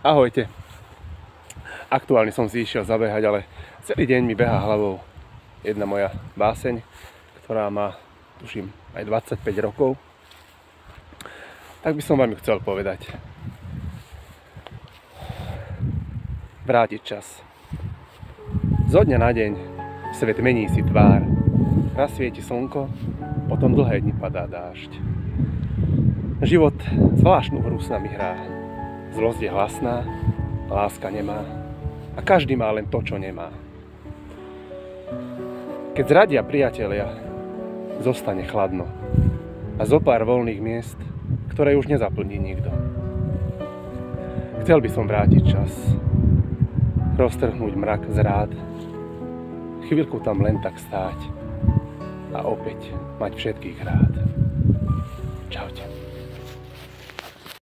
Ahojte. Aktuálne som si išiel zabehať, ale celý deň mi behá hlavou jedna moja báseň, ktorá má, tuším, aj 25 rokov. Tak by som vám ju chcel povedať. Vrátiť čas. Zo dňa na deň svet mení si tvár. Raz svieti slnko, potom dlhé dni padá dážď. Život zvláštnu hru s nami hrá. Zlosť je hlasná, láska nemá a každý má len to, čo nemá. Keď zradia priatelia, zostane chladno a zo pár voľných miest, ktoré už nezaplní nikto. Chcel by som vrátiť čas, roztrhnúť mrak z rád, chvíľku tam len tak stáť a opäť mať všetkých rád. Čaute.